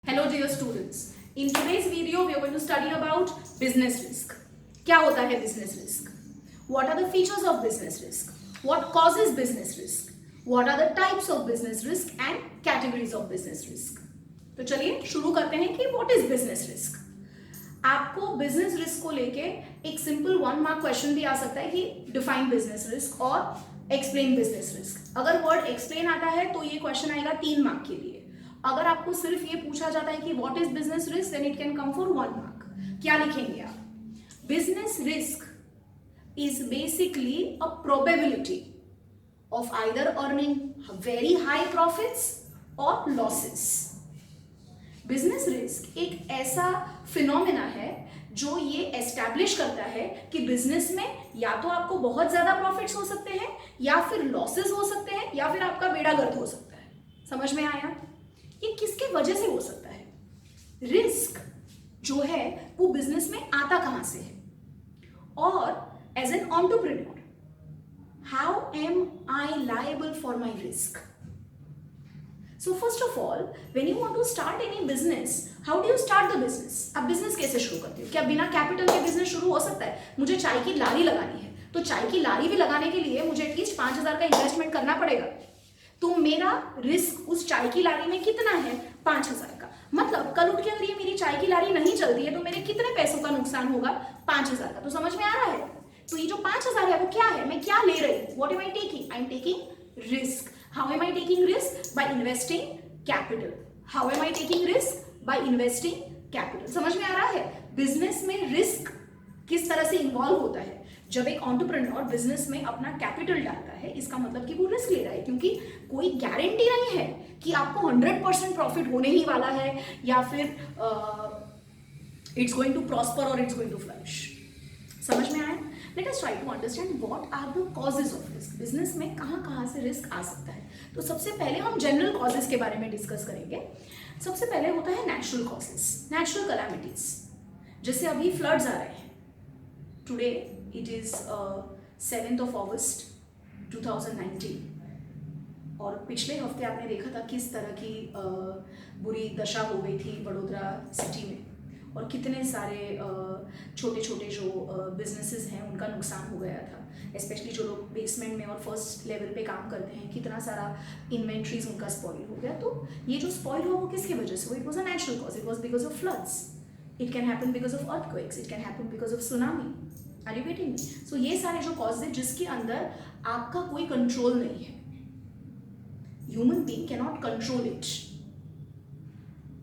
Hello dear students. In today's video we are going to study about business risk. क्या होता है business risk? What are the features of business risk? What causes business risk? What are the types of business risk and categories of business risk? तो चलिए शुरू करते हैं कि what is business risk? आपको business risk को लेके एक simple 1 mark question भी आ सकता है कि define business risk और explain business risk. अगर word explain आता है तो ये question आएगा 3 mark के लिए. अगर आपको सिर्फ ये पूछा जाता है कि what is business risk then it can come for 1 mark. क्या लिखेंगे आप? Business risk is basically a probability of either earning very high profits और लॉसेस. बिजनेस रिस्क एक ऐसा फिनोमेना है जो ये एस्टैब्लिश करता है कि बिजनेस में या तो आपको बहुत ज्यादा प्रॉफिट्स हो सकते हैं या फिर लॉसेस हो सकते हैं या फिर आपका बेड़ा गर्क हो सकता है. समझ में आया? ये किसके वजह से हो सकता है? रिस्क जो है वो बिजनेस में आता कहां से है? और as an entrepreneur how am I liable for my risk? So first of all when you want to start any business, how do you start the business? आप बिजनेस कैसे शुरू करते हो? क्या बिना कैपिटल के बिजनेस शुरू हो सकता है? मुझे चाय की लारी लगानी है तो चाय की लारी भी लगाने के लिए मुझे एटलीस्ट 5,000 का इन्वेस्टमेंट करना पड़ेगा. तो मेरा रिस्क उस चाय की लारी में कितना है? 5,000 का. मतलब कल उठ के अगर ये मेरी चाय की लारी नहीं चलती है तो मेरे कितने पैसों का नुकसान होगा? 5,000 का. तो समझ में आ रहा है? तो ये जो 5,000 है वो क्या है? मैं क्या ले रही हूँ? What am I taking? I am taking risk. How am I taking risk? By investing capital. How am I taking risk? By investing capital. समझ में आ रहा है? बिजनेस में रिस्क किस तरह से इन्वॉल्व होता है? जब एक एंटरप्रेन्योर बिजनेस में अपना कैपिटल डालता है इसका मतलब कि वो रिस्क ले रहा है, क्योंकि कोई गारंटी नहीं है कि आपको 100% प्रॉफिट होने ही वाला है या फिर इट्स गोइंग टू प्रॉस्पर और इट्स गोइंग टू फ्लरिश. समझ में आया? Let us try to understand what are the causes of risk. Business में कहाँ से रिस्क आ सकता है? तो सबसे पहले हम जनरल कॉजेज के बारे में डिस्कस करेंगे. सबसे पहले होता है नेचुरल कॉजेज, नेचुरल कैलामिटीज. जैसे अभी फ्लड्स आ रहे हैं. Today it is 7th of August 2019 और पिछले हफ्ते आपने देखा था किस तरह की बुरी दशा हो गई थी वडोदरा सिटी में और कितने सारे छोटे छोटे जो बिजनेसेस हैं उनका नुकसान हो गया था. स्पेशली जो लोग बेसमेंट में और फर्स्ट लेवल पे काम करते हैं, कितना सारा इन्वेंट्रीज उनका स्पॉइल हो गया. तो ये जो स्पॉइल हुआ वो किसकी वजह से हुआ? It was a natural cause. It was because of floods. It can happen because of earthquakes. It can happen because of tsunami. Are you getting me? So ये सारे जो कॉज है जिसके अंदर आपका कोई कंट्रोल नहीं है. Human being cannot control it.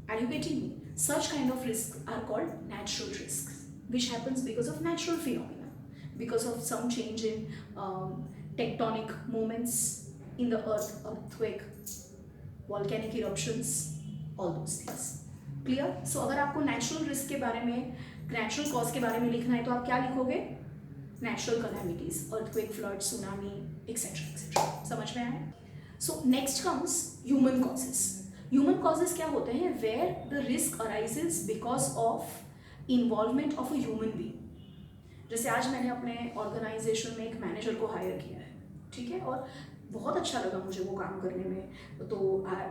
Are you getting me? Such kind of risks are called natural risks, which happens because of natural phenomena, because of some change in tectonic movements in the earth, earthquake, volcanic eruptions, all those things. Clear? So अगर आपको natural risk के बारे में, natural cause के बारे में लिखना है तो आप क्या लिखोगे? Natural calamities, earthquake, flood, tsunami, etcetera etcetera. समझ में आया? So next comes human causes. Human causes क्या होते हैं? Where the risk arises because of involvement of a human being. जैसे आज मैंने अपने ऑर्गेनाइजेशन में एक मैनेजर को हायर किया है, ठीक है, और बहुत अच्छा लगा मुझे वो काम करने में. तो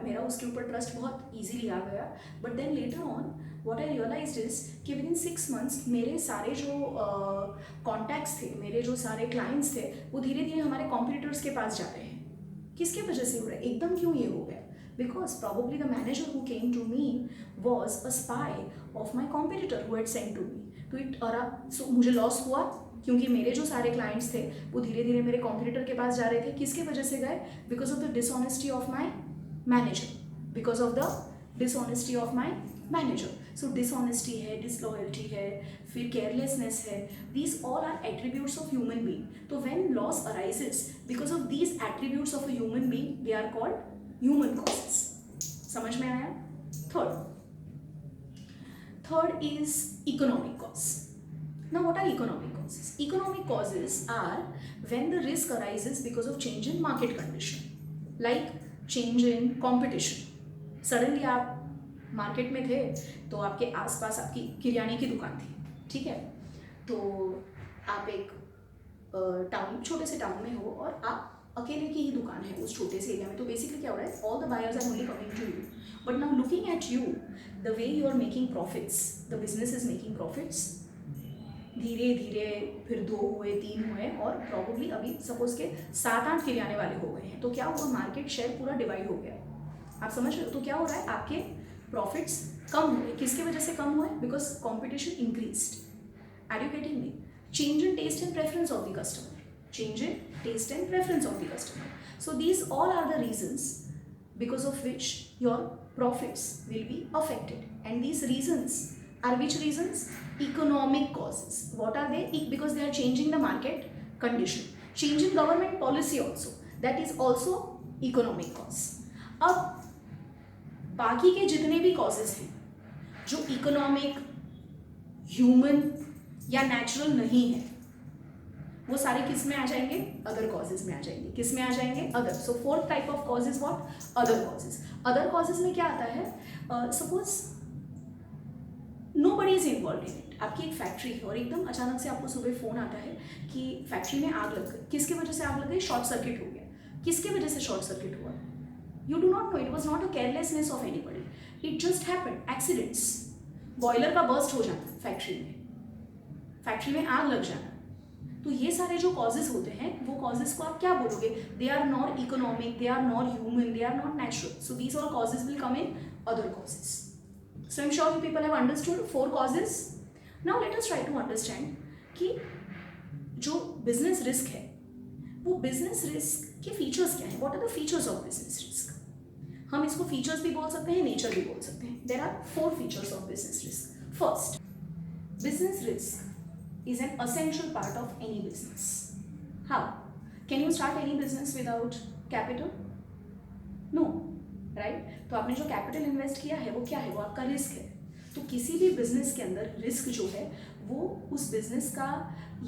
मेरा उसके ऊपर ट्रस्ट बहुत इजीली आ गया. But then later on what I realized is कि विद इन 6 months मेरे सारे जो कॉन्टैक्ट्स थे, मेरे जो सारे क्लाइंट्स थे, वो धीरे धीरे हमारे कॉम्पिटिटर्स के पास जा रहे हैं. किसके वजह से हो रहा है? एकदम क्यों ये हो गया? Because probably the manager who came to me was a spy of my competitor who had sent to me. तो सो मुझे लॉस हुआ क्योंकि मेरे जो सारे क्लाइंट्स थे वो धीरे धीरे मेरे कॉम्पिटिटर के पास जा रहे थे. किसके वजह से गए? Because of the dishonesty of my manager. Because of the dishonesty of my manager. So dishonesty है, डिसलॉयल्टी है, फिर केयरलेसनेस है. These all are attributes of human being. तो when loss arises because of these attributes of a human being they are called human causes. समझ में आया? Third is economic cause. Now what are economic causes? Economic causes are when the risk arises because of change in market condition, like change in competition. Suddenly आप market में थे तो आपके आसपास आपकी किराने की दुकान थी, ठीक है, तो आप एक टाउन, छोटे से टाउन में हो और आप अकेले की ही दुकान है उस छोटे से एरिया में, तो बेसिकली क्या हो रहा है, all the buyers are only coming to you, but now looking at you, the way you are making profits, the business is making profits, धीरे धीरे फिर 2 हुए, 3 हुए, और प्रॉब्ली अभी सपोज के 7-8 के लिए आने वाले हो गए हैं, तो क्या हुआ, मार्केट शेयर पूरा डिवाइड हो गया। आप समझ रहे हो, तो क्या हो रहा है, आपके प्रॉफिट्स कम हुए, किसकी वजह से कम हुए, because competition increased. Are you getting me? Change in taste and preference of the customer, change in taste and preference of the customer, so these all are the reasons because of which your profits will be affected, and these reasons are which reasons? Economic causes. What are they? Because they are changing the market condition, change in government policy also, that is also economic cause. अब बाकी के जितने भी causes हैं जो economic, human या natural नहीं है, वो सारे किस में आ जाएंगे, अदर कॉजेज में आ जाएंगे, किस में आ जाएंगे, other. So fourth type of cause is what, other causes. Other causes में क्या आता है, suppose nobody is involve in it, आपकी एक फैक्ट्री है और एकदम अचानक से आपको सुबह फोन आता है कि फैक्ट्री में आग लग गई, किसकी वजह से आग लग गई, शॉर्ट सर्किट हो गया, किसकी वजह से शॉर्ट सर्किट हुआ, you do not no, it was not a carelessness of anybody, it just happened, accidents, boiler का बर्स्ट हो जाना फैक्ट्री में आग लग जाना, तो ये सारे जो कॉजेज होते हैं, वो कॉजेज को आप क्या बोलोगे, they are not economic, they are not human, they are not natural, so these all causes will come in other causes. So I am sure you people have understood 4 causes. Now let us try to understand कि जो business risk है, वो business risk के features क्या है, what are the features of business risk. हम इसको features भी बोल सकते हैं, नेचर भी बोल सकते हैं। There are 4 features of business risk. First, business risk is an essential part of any business. How? Can you start any business without capital? No, right? तो आपने जो कैपिटल इन्वेस्ट किया है वो क्या है, वो आपका रिस्क है। तो किसी भी बिजनेस के अंदर रिस्क जो है वो उस बिजनेस का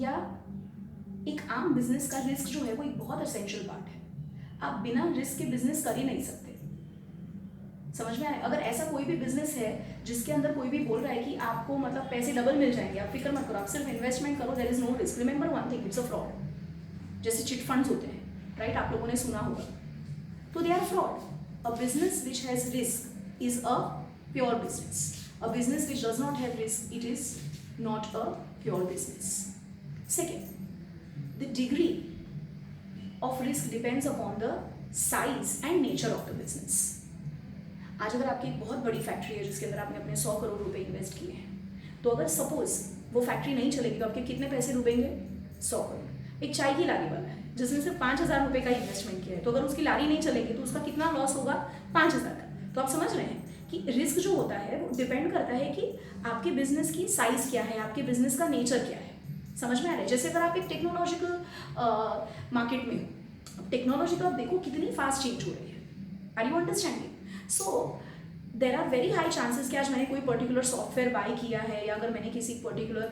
या एक आम बिजनेस का रिस्क जो है वो एक बहुत एसेंशियल पार्ट है। आप बिना रिस्क के बिजनेस कर ही नहीं सकते। समझ में आया? अगर ऐसा कोई भी बिजनेस है जिसके अंदर कोई भी बोल रहा है कि आपको मतलब पैसे डबल मिल जाएंगे, आप फिक्र मत करो, आप सिर्फ इन्वेस्टमेंट करो, there is no risk, remember one thing, it's a fraud. जैसे चिट फंड्स होते हैं, राइट, आप लोगों ने सुना होगा, तो they are fraud. A business which has risk is a pure business, a business which does not have risk, it is not a pure business. Second, the degree of risk depends upon the size and nature of the business. आज अगर आपकी एक बहुत बड़ी factory है जिसके अंदर आपने अपने 100 करोड़ रुपए इन्वेस्ट किए हैं, तो अगर सपोज वो फैक्ट्री नहीं चलेगी तो आपके कितने पैसे डूबेंगे, 100 करोड़। एक चाय की लारी वाला है जिसने सिर्फ 5,000 रुपये का इन्वेस्टमेंट किया है, तो अगर उसकी लारी नहीं चलेगी तो उसका कितना लॉस होगा, 5,000 का। तो आप समझ रहे हैं कि रिस्क जो होता है वो डिपेंड करता है कि आपके बिजनेस की साइज क्या है, आपके बिजनेस का नेचर क्या है। समझ में आ रहा है? जैसे अगर आप एक टेक्नोलॉजिकल मार्केट में हो, टेक्नोलॉजी तो आप देखो कितनी फास्ट चेंज हो रही है। Are you understanding? So there are very high chances कि आज मैंने कोई पर्टिकुलर सॉफ्टवेयर बाय किया है या अगर मैंने किसी पर्टिकुलर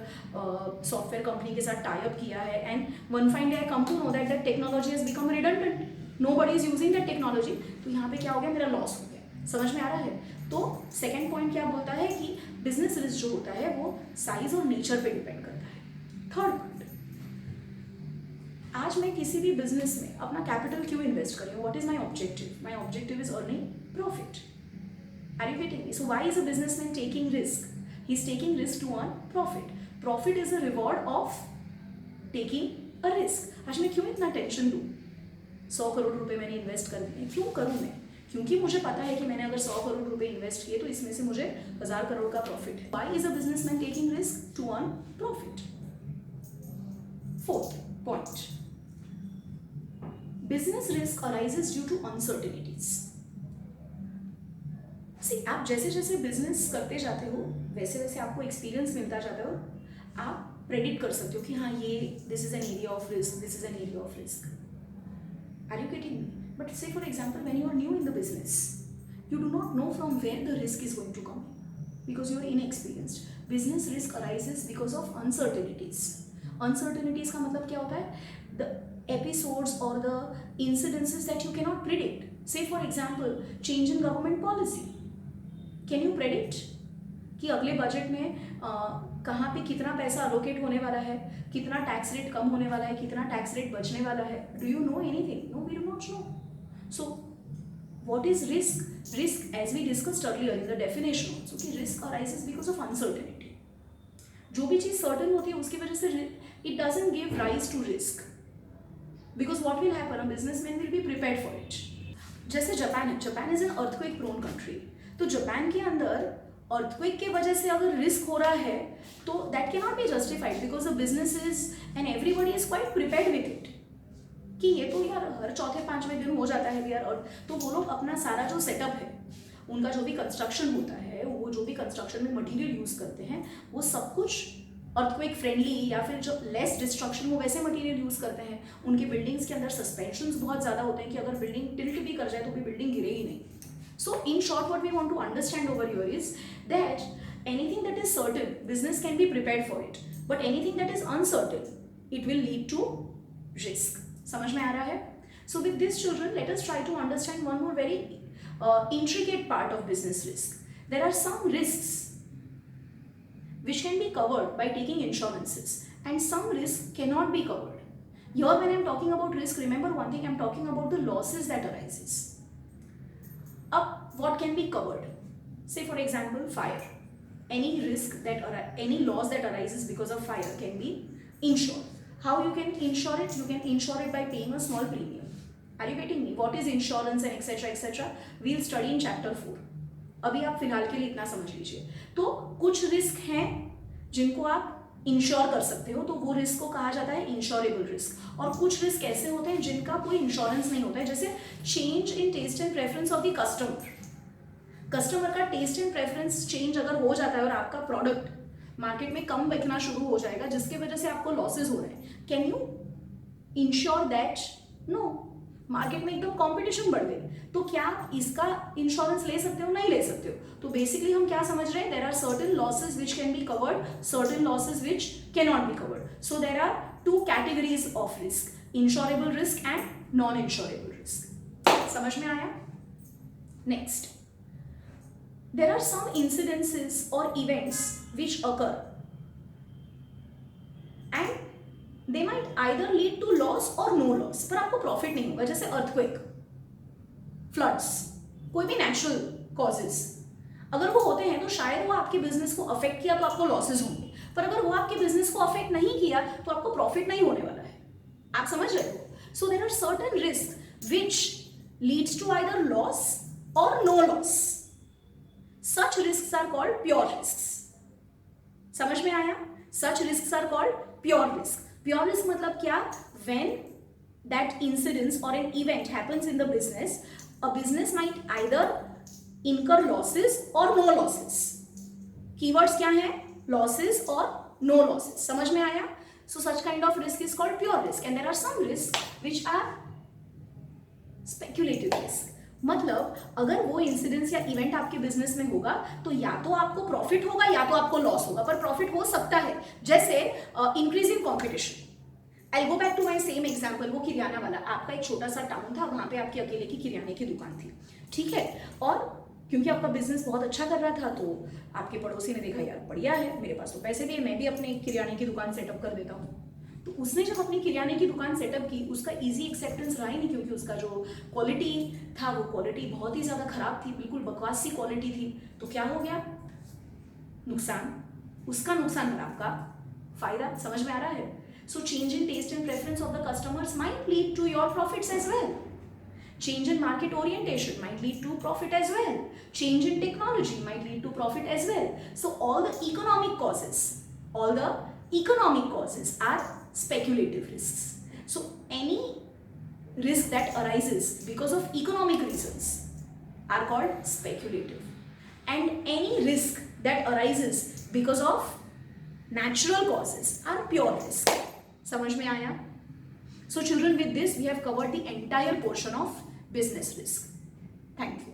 सॉफ्टवेयर कंपनी के साथ टाई अप किया है and one fine day I come to know that that technology has become redundant, nobody is using that technology, तो यहाँ पे क्या हो गया, मेरा लॉस हो गया। समझ में आ रहा है? तो सेकेंड पॉइंट क्या बोलता है कि बिजनेस रिस्क जो होता है वो साइज और नेचर पे डिपेंड करता है। थर्ड पॉइंट, आज मैं किसी भी बिजनेस में अपना कैपिटल क्यों इन्वेस्ट कर रही हूँ, what is my objective? My objective is earning profit. Are you getting me? So why is a businessman taking risk? He's taking risk to earn profit. Profit is a reward of taking a risk. आज मैं क्यों इतना tension लूँ? 100 करोड़ रुपए मैंने invest कर दिए, क्यों करूँ मैं? क्योंकि मुझे पता है कि मैंने अगर 100 करोड़ रुपए इन्वेस्ट किए तो इसमें से मुझे 1000 करोड़ का प्रॉफिट है। Why is a businessman taking risk? To earn profit. Fourth point, business risk arises due to uncertainties. आप जैसे जैसे बिजनेस करते जाते हो वैसे वैसे आपको एक्सपीरियंस मिलता जाता है और आप प्रेडिक्ट कर सकते हो कि हाँ ये this is an area of risk, this is an area of risk. Are you getting me? But say for example when you are new in the business you do not know from where the risk is going to come because you are inexperienced. Business risk arises because of uncertainties. Uncertainties का मतलब क्या होता है? The episodes और the incidences that you can not predict. से for example change in government policy, can you predict? कि अगले budget में कहाँ पे कितना पैसा अलोकेट होने वाला है, कितना टैक्स रेट कम होने वाला है, कितना टैक्स रेट बचने वाला है. Do you know anything? No, we do not know. So what is risk? Risk, as we discussed earlier in the definition also, कि risk arises because of uncertainty. जो भी चीज सर्टन होती है उसकी वजह से it doesn't give rise to risk. Because what will happen? A businessman will be prepared for it. जैसे जापान है, Japan is an earthquake prone country. तो जापान के अंदर अर्थक्वेक के वजह से अगर रिस्क हो रहा है तो that can not be justified because the businesses and everybody is quite prepared with it कि ये तो यार हर चौथे पांचवें दिन हो जाता है यार. और तो वो लोग अपना सारा जो सेटअप है, उनका जो भी कंस्ट्रक्शन होता है, वो जो भी कंस्ट्रक्शन में मटेरियल यूज करते हैं, वो सब कुछ अर्थक्वेक फ्रेंडली या फिर जो लेस डिस्ट्रक्शन वो वैसे मटेरियल यूज करते हैं. उनके बिल्डिंग्स के अंदर सस्पेंशंस बहुत ज़्यादा होते हैं कि अगर बिल्डिंग टिल्ट भी कर जाए तो भी बिल्डिंग गिरे ही नहीं. So in short, what we want to understand over here is that anything that is certain, business can be prepared for it. But anything that is uncertain, it will lead to risk. समझ में आ रहा है? So with this, children, let us try to understand one more very intricate part of business risk. There are some risks which can be covered by taking insurances, and some risks cannot be covered. Here, when I am talking about risk, remember one thing: I am talking about the losses that arises. What can be covered? Say for example, fire. Any risk that any loss that arises because of fire can be insured. How you can insure it? You can insure it by paying a small premium. Are you getting me? What is insurance and etc etc? We'll study in chapter 4. अभी आप फिलहाल के लिए इतना समझ लीजिए. तो कुछ रिस्क हैं जिनको आप इंश्योर कर सकते हो, तो वो रिस्क को कहा जाता है इंश्योरेबल रिस्क. और कुछ रिस्क ऐसे होते हैं जिनका कोई इंश्योरेंस नहीं होता है, जैसे change in taste and preference of the customer. Customer का टेस्ट एंड प्रेफरेंस चेंज अगर हो जाता है और आपका प्रोडक्ट मार्केट में कम बिकना शुरू हो जाएगा जिसके वजह से आपको लॉसेज हो रहे हैं, can you insure that? No. Market में एकदम कंपटीशन बढ़ गई, तो क्या इसका इंश्योरेंस ले सकते हो? नहीं ले सकते हो. तो बेसिकली हम क्या समझ रहे हैं? There are certain losses which can be covered, certain losses which can not be covered. So there are two categories of risk: insurable risk and non insurable risk. समझ में आया? Next, there are some incidences or events which occur and they might either lead to loss or no loss, पर आपको profit नहीं होगा. जैसे earthquake, floods, कोई भी नेचुरल कॉजेज अगर वो होते हैं तो शायद वो आपके बिजनेस को अफेक्ट किया तो आपको लॉसेज होंगे, पर अगर वो आपके बिजनेस को अफेक्ट नहीं किया तो आपको प्रॉफिट नहीं होने वाला है. आप समझ रहे हो? So there are certain risk which leads to either loss और no loss. Such risks are called pure risks. समझ में आया? Such risks are called pure risk. Pure risk मतलब क्या? When that incidence or an event happens in the business, a business might either incur losses or no losses. Keywords क्या हैं? Losses or no losses. समझ में आया? So such kind of risk is called pure risk, and there are some risks which are speculative risk. मतलब अगर वो incidence या event आपके बिजनेस में होगा तो या तो आपको प्रॉफिट होगा या तो आपको लॉस होगा, पर प्रॉफिट हो सकता है. जैसे increasing competition. I go back to my same example. वो किराना वाला, आपका एक छोटा सा टाउन था, वहां पे आपकी अकेले की किराने की दुकान थी, ठीक है. और क्योंकि आपका बिजनेस बहुत अच्छा कर रहा था तो आपके पड़ोसी ने देखा यार बढ़िया है, मेरे पास तो पैसे भी है, मैं भी अपने किराने की दुकान सेटअप कर देता हूँ. तो उसने जब अपनी किराने की दुकान सेटअप की, उसका इजी एक्सेप्टेंस रहा ही नहीं, क्योंकि उसका जो क्वालिटी था वो क्वालिटी बहुत ही ज़्यादा खराब थी, बिल्कुल बकवास सी क्वालिटी थी. तो क्या हो गया? नुकसान. उसका नुकसान और आपका फायदा. समझ में आ रहा है? So change in taste and preference of the customers might lead to your profits as well. Change in market orientation might lead to profit as well. Change in technology might lead to profit as well. So all the economic causes are speculative risks. So any risk that arises because of economic reasons are called speculative, and any risk that arises because of natural causes are pure risk. समझ में आया? So children, with this we have covered the entire portion of business risk. Thank you.